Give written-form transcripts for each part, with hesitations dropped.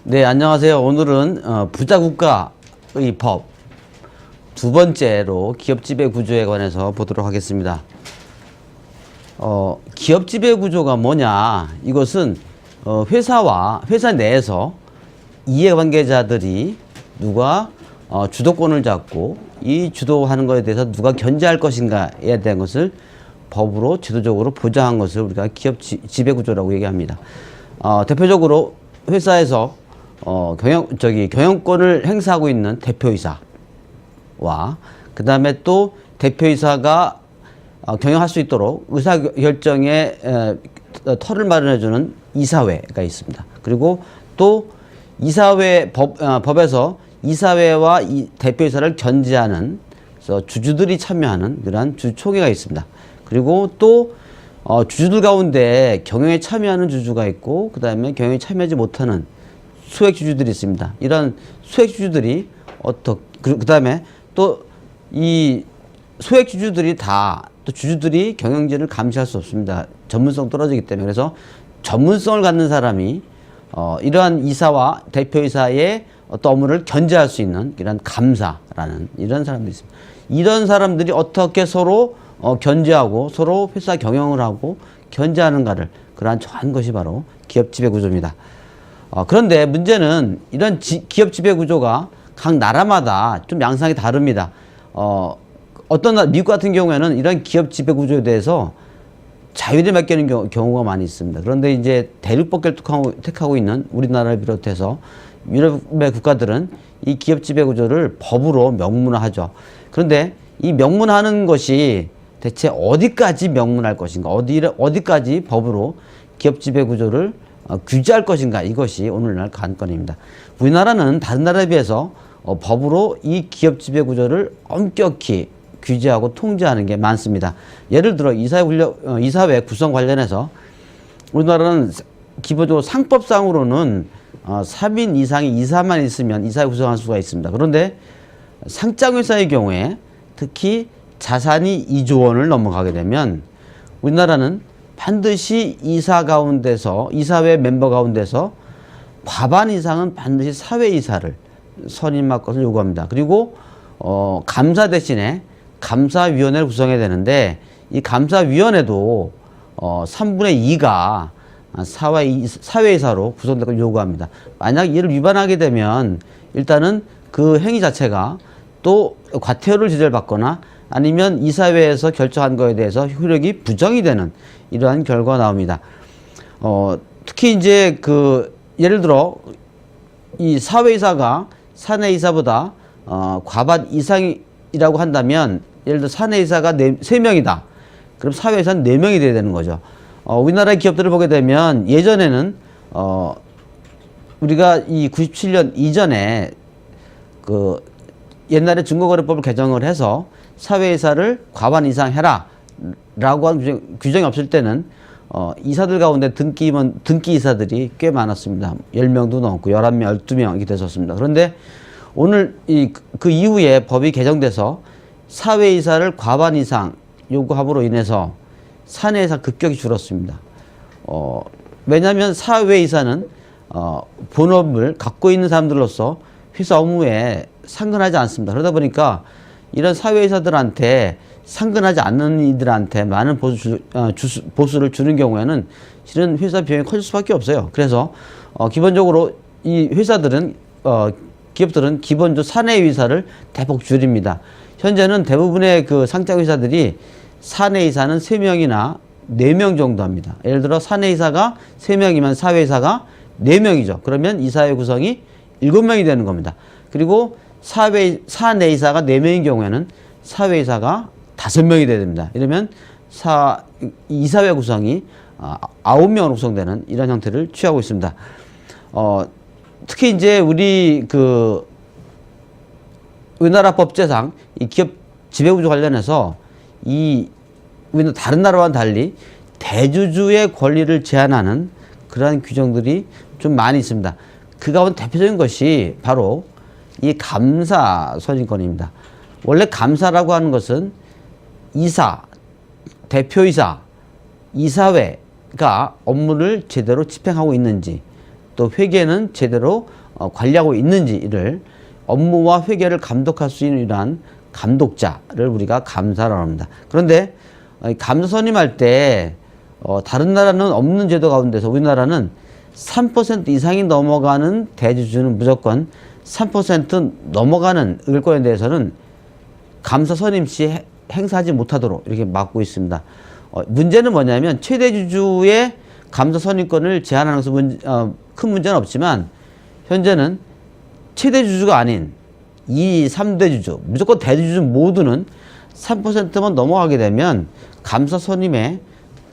네, 안녕하세요. 오늘은 부자국가의 법 두 번째로 기업지배 구조에 관해서 보도록 하겠습니다. 기업지배 구조가 뭐냐? 이것은 회사 내에서 이해관계자들이 누가 주도권을 잡고 이 주도하는 것에 대해서 누가 견제할 것인가에 대한 것을 법으로 제도적으로 보장한 것을 우리가 기업 지배 구조라고 얘기합니다. 대표적으로 회사에서 경영권을 행사하고 있는 대표이사와 그 다음에 또 대표이사가 경영할 수 있도록 의사결정에 터를 마련해주는 이사회가 있습니다. 그리고 또 이사회 법에서 이사회와 대표이사를 견제하는 주주들이 참여하는 그러한 주총회가 있습니다. 그리고 또 주주들 가운데 경영에 참여하는 주주가 있고 그 다음에 경영에 참여하지 못하는 소액 주주들이 있습니다. 이런 소액 주주들이 그 다음에 또 이 소액 주주들이 또 주주들이 경영진을 감시할 수 없습니다. 전문성 떨어지기 때문에. 그래서 전문성을 갖는 사람이 이러한 이사와 대표이사의 어떤 업무를 견제할 수 있는 이런 감사라는 이런 사람들이 있습니다. 이런 사람들이 어떻게 서로 견제하고 서로 회사 경영을 하고 견제하는가를 그러한 정한 것이 바로 기업 지배 구조입니다. 그런데 문제는 이런 기업 지배 구조가 각 나라마다 좀 양상이 다릅니다. 미국 같은 경우에는 이런 기업 지배 구조에 대해서 자율에 맡기는 경우가 많이 있습니다. 그런데 이제 대륙법계를 택하고 있는 우리나라를 비롯해서 유럽의 국가들은 이 기업 지배 구조를 법으로 명문화하죠. 그런데 이 명문화하는 것이 대체 어디까지 명문할 것인가, 어디까지 법으로 기업 지배 구조를 규제할 것인가, 이것이 오늘날 관건입니다. 우리나라는 다른 나라에 비해서 법으로 이 기업 지배 구조를 엄격히 규제하고 통제하는 게 많습니다. 예를 들어 이사회 구성 관련해서 우리나라는 기본적으로 상법상으로는 3인 이상의 이사만 있으면 이사회 구성할 수가 있습니다. 그런데 상장회사의 경우에 특히 자산이 2조 원을 넘어가게 되면 우리나라는 반드시 이사회 멤버 가운데서 과반 이상은 반드시 사회이사를 선임할 것을 요구합니다. 그리고 감사 대신에 감사위원회를 구성해야 되는데 이 감사위원회도 3분의 2가 사회이사로 구성될 걸 요구합니다. 만약 이를 위반하게 되면 일단은 그 행위 자체가 또 과태료를 지불받거나 아니면 이사회에서 결정한 거에 대해서 효력이 부정이 되는 이러한 결과가 나옵니다. 특히 이제 예를 들어 이 사회이사가 사내이사보다 과반 이상이라고 한다면 예를 들어 사내이사가 3명이다. 그럼 사회이사는 4명이 돼야 되는 거죠. 우리나라의 기업들을 보게 되면 예전에는 우리가 이 97년 이전에 옛날에 중고거래법을 개정을 해서 사회이사를 과반 이상 해라 라고 하는 규정이 없을 때는 이사들 가운데 등기 이사들이 꽤 많았습니다. 10명도 넘고 11명, 12명 이렇게 됐었습니다. 그런데 오늘 그 이후에 법이 개정돼서 사회이사를 과반 이상 요구함으로 인해서 사내이사 급격히 줄었습니다. 왜냐하면 사회이사는 본업을 갖고 있는 사람들로서 회사 업무에 상관하지 않습니다. 그러다 보니까 이런 사회이사들한테 상관하지 않는 이들한테 많은 보수를 주는 경우에는 실은 회사 비용이 커질 수밖에 없어요. 그래서 기본적으로 이 기업들은 기본적으로 사내이사를 대폭 줄입니다. 현재는 대부분의 상장회사들이 사내이사는 3명이나 4명 정도 합니다. 예를 들어 사내이사가 3명이면 사회이사가 4명이죠. 그러면 이사회 구성이 7명이 되는 겁니다. 그리고 사내이사가 4명인 경우에는 사회이사가 5명이 돼야 됩니다. 이러면 이사회 구성이 9명으로 구성되는 이런 형태를 취하고 있습니다. 특히 이제 우리나라 법제상 이 기업 지배구조 관련해서 우리는 다른 나라와는 달리 대주주의 권리를 제한하는 그러한 규정들이 좀 많이 있습니다. 그 가운데 대표적인 것이 바로 이 감사 선임권입니다. 원래 감사라고 하는 것은 이사, 대표이사, 이사회가 업무를 제대로 집행하고 있는지, 또 회계는 제대로 관리하고 있는지를 업무와 회계를 감독할 수 있는 이러한 감독자를 우리가 감사라고 합니다. 그런데 감사 선임할 때 다른 나라는 없는 제도 가운데서 우리나라는 3% 이상이 넘어가는 대주주는 무조건 3% 넘어가는 을권에 대해서는 감사 선임 시 행사하지 못하도록 이렇게 막고 있습니다. 문제는 뭐냐면 최대 주주의 감사 선임권을 제한하는 것은 큰 문제는 없지만 현재는 최대 주주가 아닌 2, 3대 주주, 무조건 대주주 모두는 3%만 넘어가게 되면 감사 선임에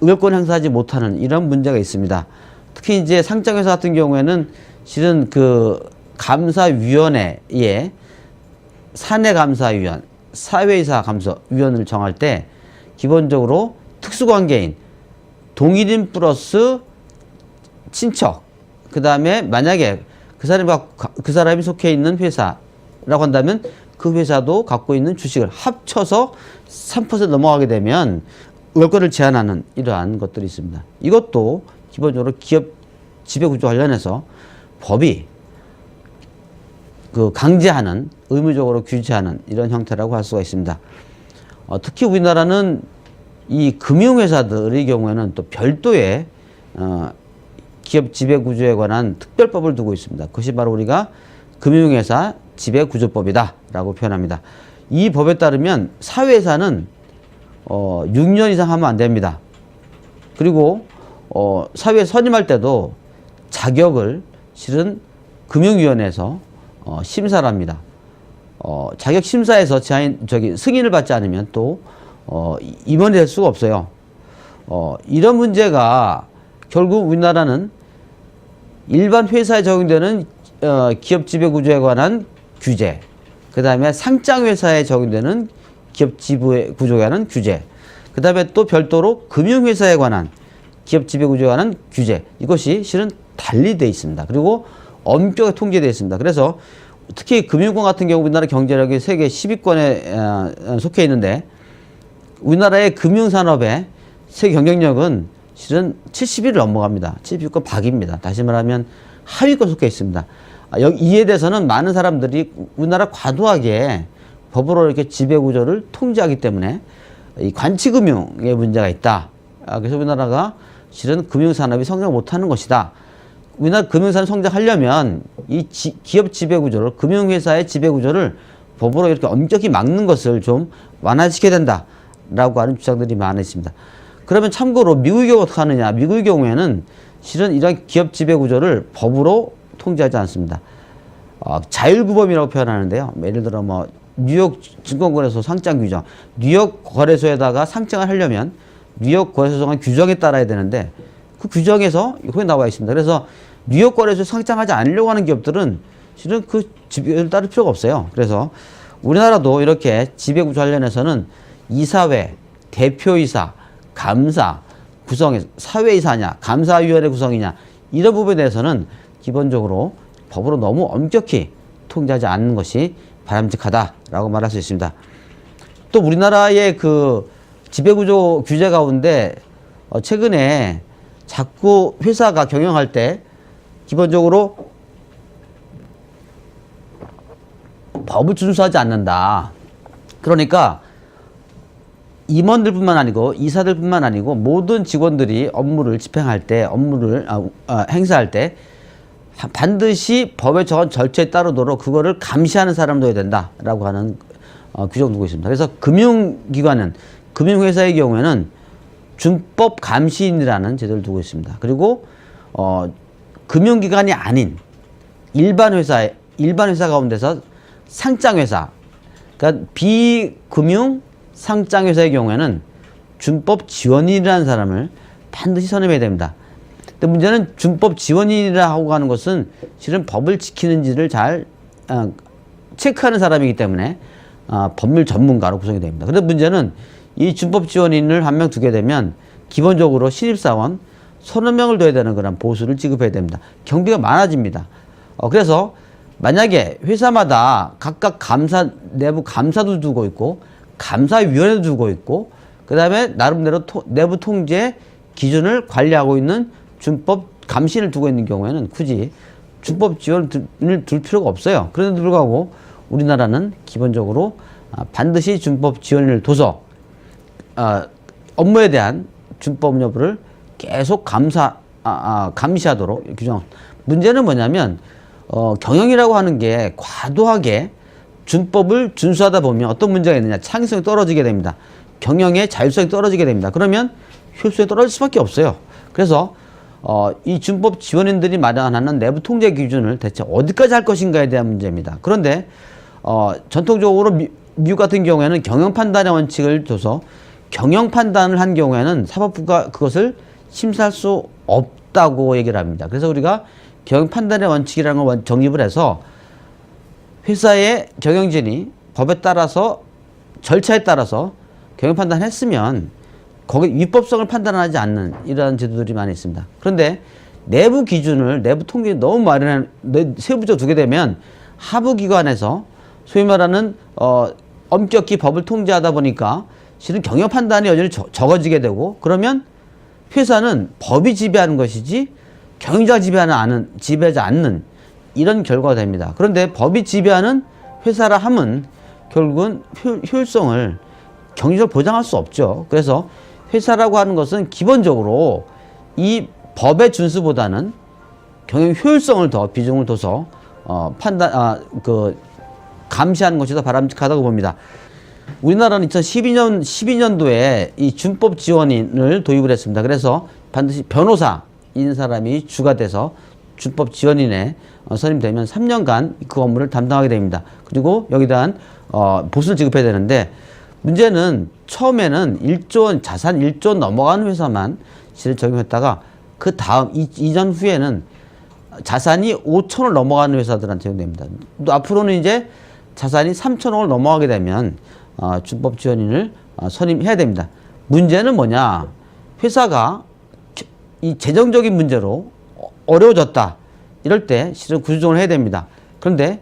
의결권 행사하지 못하는 이런 문제가 있습니다. 특히 이제 상장회사 같은 경우에는 실은 그 감사위원회에 사내감사위원, 사회이사 감사위원을 정할 때 기본적으로 특수관계인 동일인 플러스 친척, 그 다음에 만약에 그 사람이 속해 있는 회사라고 한다면 그 회사도 갖고 있는 주식을 합쳐서 3% 넘어가게 되면 의결권을 제한하는 이러한 것들이 있습니다. 이것도 기본적으로 기업 지배구조 관련해서 법이 그 강제하는, 의무적으로 규제하는 이런 형태라고 할 수가 있습니다. 특히 우리나라는 이 금융회사들의 경우에는 또 별도의 기업 지배구조에 관한 특별법을 두고 있습니다. 그것이 바로 우리가 금융회사 지배구조법이다 라고 표현합니다. 이 법에 따르면 사회회사는 6년 이상 하면 안 됩니다. 그리고 사회 선임할 때도 자격을 실은 금융위원회에서 심사를 합니다. 자격 심사에서 승인을 받지 않으면 또 임원이 될 수가 없어요. 이런 문제가 결국 우리나라는 일반 회사에 적용되는 기업 지배 구조에 관한 규제, 그 다음에 상장 회사에 적용되는 기업 지배 구조에 관한 규제, 그 다음에 또 별도로 금융회사에 관한 기업 지배 구조에 관한 규제, 이것이 실은 달리 되어 있습니다. 그리고 엄격하게 통제되어 있습니다. 그래서 특히 금융권 같은 경우 우리나라 경제력이 세계 10위권에 속해 있는데 우리나라의 금융산업의 세계 경쟁력은 실은 70위를 넘어갑니다. 70위권 박입니다. 다시 말하면 하위권 속해 있습니다. 이에 대해서는 많은 사람들이 우리나라 과도하게 법으로 이렇게 지배구조를 통제하기 때문에 이 관치금융에 문제가 있다. 그래서 우리나라가 실은 금융산업이 성장 못하는 것이다. 우리나라 금융산업 성장하려면 이 기업 지배구조를, 금융회사의 지배구조를 법으로 이렇게 엄격히 막는 것을 좀 완화시켜야 된다라고 하는 주장들이 많으십니다. 그러면 참고로 미국의 경우 어떻게 하느냐. 미국의 경우에는 실은 이런 기업 지배구조를 법으로 통제하지 않습니다. 자율구범이라고 표현하는데요. 예를 들어 뭐 뉴욕 증권거래소 상장 규정, 뉴욕 거래소에다가 상장을 하려면 뉴욕 거래소 정한 규정에 따라야 되는데 그 규정에서 거기 나와 있습니다. 그래서 뉴욕 거래소에 상장하지 않으려고 하는 기업들은 실은 그 지배를 따를 필요가 없어요. 그래서 우리나라도 이렇게 지배구조 관련해서는 이사회, 대표이사, 감사 구성에서 사회이사냐, 감사위원회 구성이냐 이런 부분에 대해서는 기본적으로 법으로 너무 엄격히 통제하지 않는 것이 바람직하다라고 말할 수 있습니다. 또 우리나라의 그 지배구조 규제 가운데 최근에 자꾸 회사가 경영할 때 기본적으로 법을 준수하지 않는다. 그러니까 임원들뿐만 아니고 이사들뿐만 아니고 모든 직원들이 업무를 집행할 때, 업무를 행사할 때 반드시 법에 정한 절차에 따르도록 그거를 감시하는 사람도 해야 된다라고 하는 규정을 두고 있습니다. 그래서 금융기관은, 금융회사의 경우에는 준법 감시인이라는 제도를 두고 있습니다. 그리고 금융기관이 아닌 일반 회사 가운데서 상장회사, 그러니까 비금융 상장회사의 경우에는 준법 지원인이라는 사람을 반드시 선임해야 됩니다. 근데 문제는 준법 지원인이라고 하는 것은 실은 법을 지키는지를 잘 체크하는 사람이기 때문에 법률 전문가로 구성이 됩니다. 그런데 문제는 이 준법 지원인을 한 명 두게 되면 기본적으로 신입사원 30명을 둬야 되는 그런 보수를 지급해야 됩니다. 경비가 많아집니다. 그래서 만약에 회사마다 각각 내부 감사도 두고 있고 감사위원회도 두고 있고 그 다음에 나름대로 내부 통제 기준을 관리하고 있는 준법 감시를 두고 있는 경우에는 굳이 준법 지원을 둘 필요가 없어요. 그런데도 불구하고 우리나라는 기본적으로 반드시 준법 지원을 둬서 업무에 대한 준법 여부를 계속 감시하도록 규정. 문제는 뭐냐면 경영이라고 하는 게 과도하게 준법을 준수하다 보면 어떤 문제가 있느냐. 창의성이 떨어지게 됩니다. 경영의 자율성이 떨어지게 됩니다. 그러면 효율성이 떨어질 수밖에 없어요. 그래서 이 준법 지원인들이 마련하는 내부 통제 기준을 대체 어디까지 할 것인가에 대한 문제입니다. 그런데 전통적으로 미국 같은 경우에는 경영 판단의 원칙을 둬서 경영 판단을 한 경우에는 사법부가 그것을 심사할 수 없다고 얘기를 합니다. 그래서 우리가 경영 판단의 원칙이라는 걸 정립을 해서 회사의 경영진이 법에 따라서 절차에 따라서 경영 판단을 했으면 거기 위법성을 판단하지 않는 이러한 제도들이 많이 있습니다. 그런데 내부 기준을 내부 통계를 너무 세부적으로 두게 되면 하부 기관에서 소위 말하는 엄격히 법을 통제하다 보니까 실은 경영 판단이 여전히 적어지게 되고 그러면 회사는 법이 지배하는 것이지 경영자가 지배하지 않는 이런 결과가 됩니다. 그런데 법이 지배하는 회사라 함은 결국은 효율성을 경영적으로 보장할 수 없죠. 그래서 회사라고 하는 것은 기본적으로 이 법의 준수보다는 경영 효율성을 더 비중을 둬서 감시하는 것이 더 바람직하다고 봅니다. 우리나라는 2012년도에 이 준법 지원인을 도입을 했습니다. 그래서 반드시 변호사인 사람이 주가 돼서 준법 지원인에 선임되면 3년간 그 업무를 담당하게 됩니다. 그리고 여기에 대한 보수를 지급해야 되는데 문제는 처음에는 1조 원, 자산 1조 원 넘어가는 회사만 실을 적용했다가 그 다음 이전 후에는 자산이 5천억을 넘어가는 회사들한테 적용됩니다. 또 앞으로는 이제 자산이 3천억을 넘어가게 되면 준법 지원인을 선임해야 됩니다. 문제는 뭐냐? 회사가 이 재정적인 문제로 어려워졌다. 이럴 때 실은 구조조정을 해야 됩니다. 그런데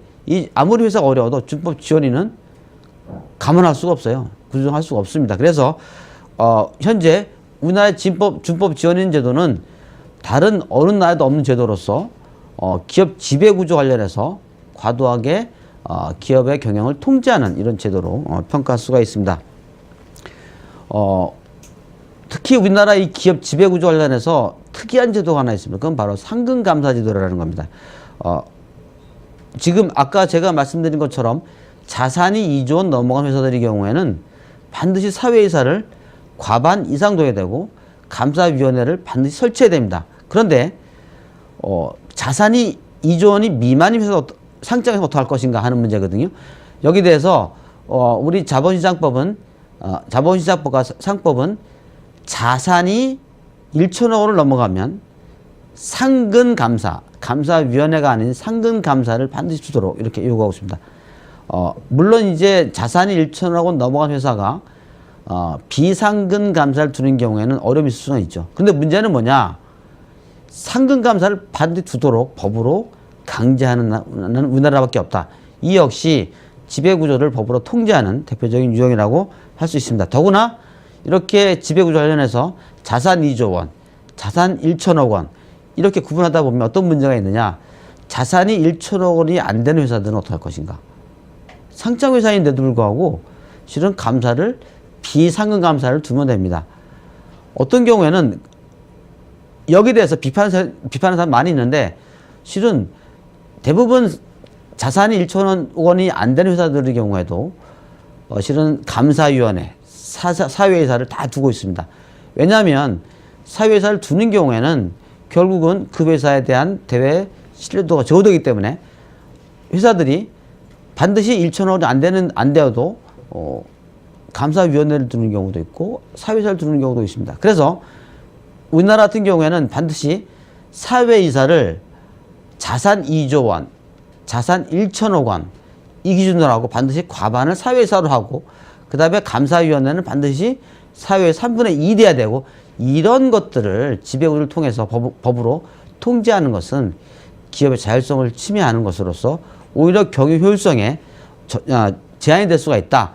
아무리 회사가 어려워도 준법 지원인은 감안할 수가 없어요. 구조조정할 수가 없습니다. 그래서 현재 우리나라의 준법 지원인 제도는 다른 어느 나라에도 없는 제도로서 기업 지배구조 관련해서 과도하게 기업의 경영을 통제하는 이런 제도로 평가할 수가 있습니다. 특히 우리나라 이 기업 지배구조 관련해서 특이한 제도가 하나 있습니다. 그건 바로 상근감사제도라는 겁니다. 지금 아까 제가 말씀드린 것처럼 자산이 2조 원 넘어간 회사들의 경우에는 반드시 사회이사를 과반 이상 둬야 되고 감사위원회를 반드시 설치해야 됩니다. 그런데 자산이 2조 원이 미만인 회사 상장해서 어떻게 할 것인가 하는 문제거든요. 여기 대해서 우리 자본시장법과 상법은 자산이 1천억 원을 넘어가면 상근감사, 감사위원회가 아닌 상근감사를 반드시 주도록 이렇게 요구하고 있습니다. 물론 이제 자산이 1천억 원 넘어간 회사가 비상근감사를 두는 경우에는 어려움이 있을 수는 있죠. 근데 문제는 뭐냐? 상근감사를 반드시 두도록 법으로 강제하는 우리나라밖에 없다. 이 역시 지배구조를 법으로 통제하는 대표적인 유형이라고 할 수 있습니다. 더구나 이렇게 지배구조 관련해서 자산 2조 원, 자산 1천억 원 이렇게 구분하다 보면 어떤 문제가 있느냐. 자산이 1천억 원이 안 되는 회사들은 어떻게 할 것인가. 상장회사인데도 불구하고 실은 감사를 비상근 감사를 두면 됩니다. 어떤 경우에는 여기에 대해서 비판하는 사람 많이 있는데 실은 대부분 자산이 1천억 원이 안 되는 회사들의 경우에도 실은 감사위원회, 사회이사를 다 두고 있습니다. 왜냐하면 사회이사를 두는 경우에는 결국은 그 회사에 대한 대외 신뢰도가 저하되기 때문에 회사들이 반드시 1천억 원이 안 되어도 감사위원회를 두는 경우도 있고 사회이사를 두는 경우도 있습니다. 그래서 우리나라 같은 경우에는 반드시 사회이사를 자산 2조 원, 자산 1천억 원 이 기준으로 하고 반드시 과반을 사회이사로 하고 그 다음에 감사위원회는 반드시 사회의 3분의 2 돼야 되고 이런 것들을 지배구조를 통해서 법으로 통제하는 것은 기업의 자율성을 침해하는 것으로서 오히려 경영 효율성에 제한이 될 수가 있다.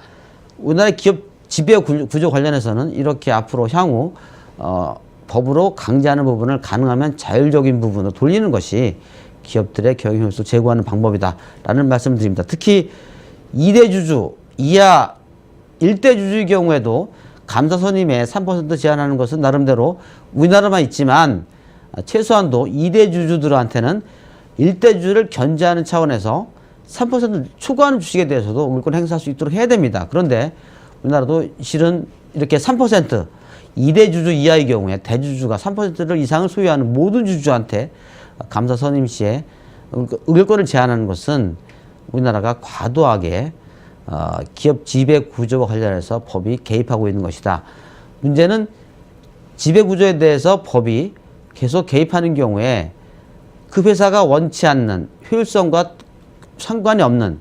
우리나라 기업 지배 구조 관련해서는 이렇게 앞으로 향후 법으로 강제하는 부분을 가능하면 자율적인 부분으로 돌리는 것이 기업들의 경영 효율성을 제고하는 방법이다라는 말씀을 드립니다. 특히 2대 주주 이하 1대 주주의 경우에도 감사 선임에 3% 제한하는 것은 나름대로 우리나라만 있지만 최소한도 2대 주주들한테는 1대 주주를 견제하는 차원에서 3% 초과하는 주식에 대해서도 물권 행사할 수 있도록 해야 됩니다. 그런데 우리나라도 실은 이렇게 3% 2대 주주 이하의 경우에 대주주가 3%를 이상을 소유하는 모든 주주한테 감사 선임 시에 의결권을 제한하는 것은 우리나라가 과도하게 기업 지배 구조와 관련해서 법이 개입하고 있는 것이다. 문제는 지배 구조에 대해서 법이 계속 개입하는 경우에 그 회사가 원치 않는 효율성과 상관이 없는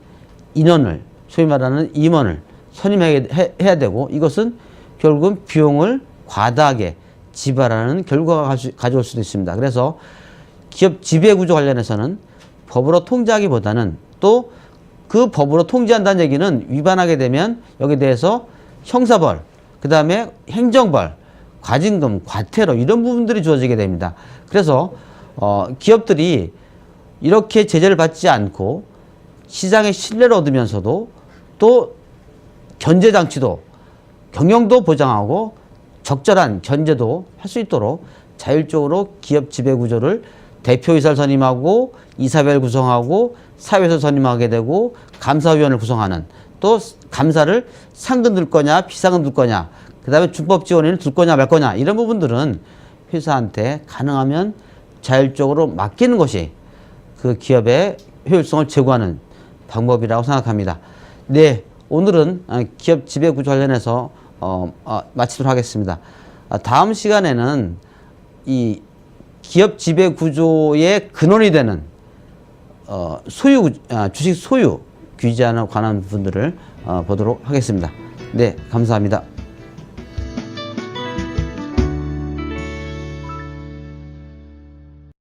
인원을 소위 말하는 임원을 선임해야 되고 이것은 결국은 비용을 과다하게 지불하는 결과가 가져올 수도 있습니다. 그래서 기업 지배 구조 관련해서는 법으로 통제하기보다는 또 그 법으로 통제한다는 얘기는 위반하게 되면 여기에 대해서 형사벌, 그 다음에 행정벌, 과징금, 과태료 이런 부분들이 주어지게 됩니다. 그래서 기업들이 이렇게 제재를 받지 않고 시장의 신뢰를 얻으면서도 또 견제장치도 경영도 보장하고 적절한 견제도 할 수 있도록 자율적으로 기업 지배 구조를 대표이사를 선임하고 이사회를 구성하고 사회에서 선임하게 되고 감사위원을 구성하는 또 감사를 상금 들 거냐 비상금 들 거냐 그 다음에 준법 지원인을 둘 거냐 말 거냐 이런 부분들은 회사한테 가능하면 자율적으로 맡기는 것이 그 기업의 효율성을 제고하는 방법이라고 생각합니다. 네, 오늘은 기업 지배 구조 관련해서 마치도록 하겠습니다. 다음 시간에는 이 기업 지배 구조의 근원이 되는 주식 소유 규제에 관한 부분들을 보도록 하겠습니다. 네, 감사합니다.